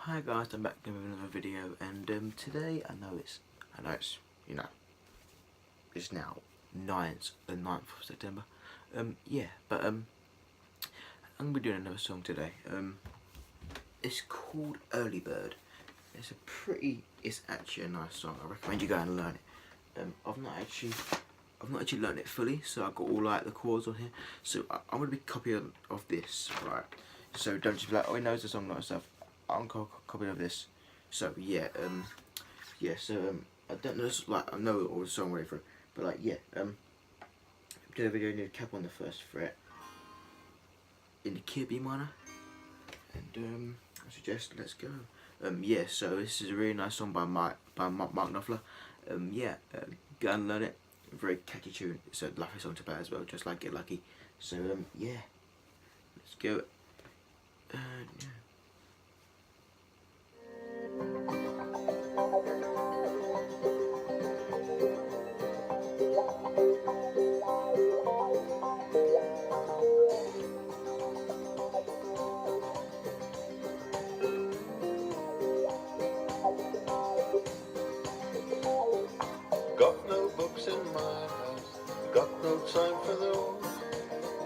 Hi guys, I'm back with another video, and today I know it's it's now the 9th of September. I'm gonna be doing another song today. It's called Early Bird. It's actually a nice song. I recommend you go and learn it. I've not actually learned it fully, so I've got all like the chords on here. So I'm gonna be copying of this, right? So don't just be like, oh, he knows the song, not stuff. I'm copying of this. So I don't know, I know all the song already for it, but do the video. You need a cap on the first fret in the key of B minor, and I suggest let's go. So this is a really nice song by Mark Knopfler. Go and learn it. Very catchy tune. It's a lucky song to play as well, just like Get Lucky. So let's go. Got no books in my house, got no time for those.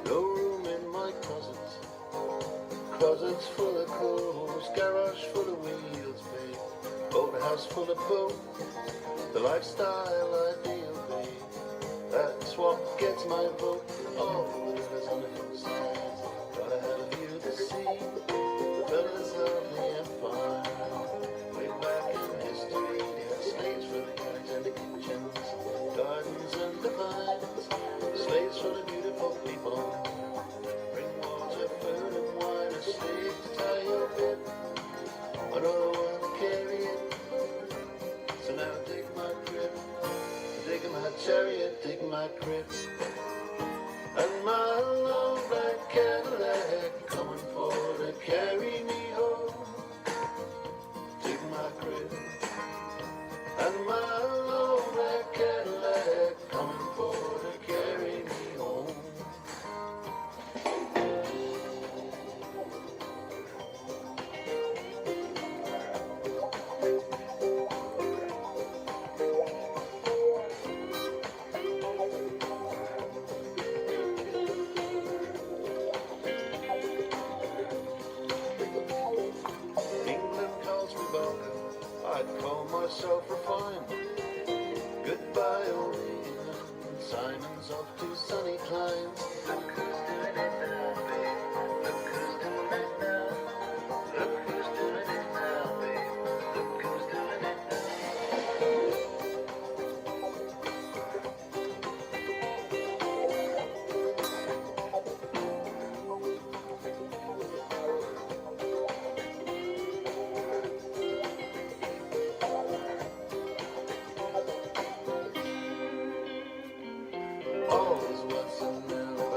No room in my closets, closets full of clothes. Garage full of wheels, babe, old house full of bones. The lifestyle ideal, babe, that's what gets my vote. All the villas on the hillsides, gotta have a view to see. The villas of the empire, way back in history. They had slaves for the yards and the kitchens, gardens and the vines, slaves for the beautiful people. Bring water, food and wine, a slave to tie your bib, another one to carry it. So now dig my crib, dig my chariot, dig my crib, and my long black Cadillac coming for to carry me home. Dig my crib, and my long black Cadillac coming for to carry me home. England calls me welcome, I'd call myself refined. Goodbye, old England, Simon's off to sunny climes. Look who's doing it now, babe. Look who's doing it now. Look who's doing it now, babe. Look who's doing it now. All is what's in now.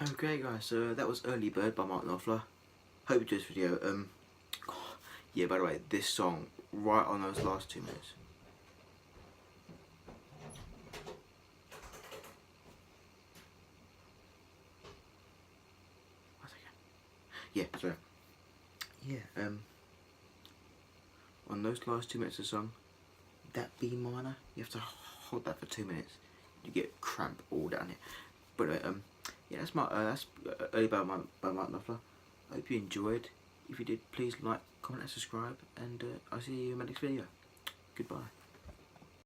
Okay guys, so that was Early Bird by Mark Knopfler. Hope you enjoyed this video. Yeah, by the way, this song, right on those last 2 minutes. Yeah, sorry. Yeah, on those last 2 minutes of the song, that B minor, you have to hold that for 2 minutes. You get cramp all down it. But yeah, that's Early Bird by Mark Knopfler. I hope you enjoyed. If you did, please like, comment and subscribe, and I'll see you in my next video. Goodbye.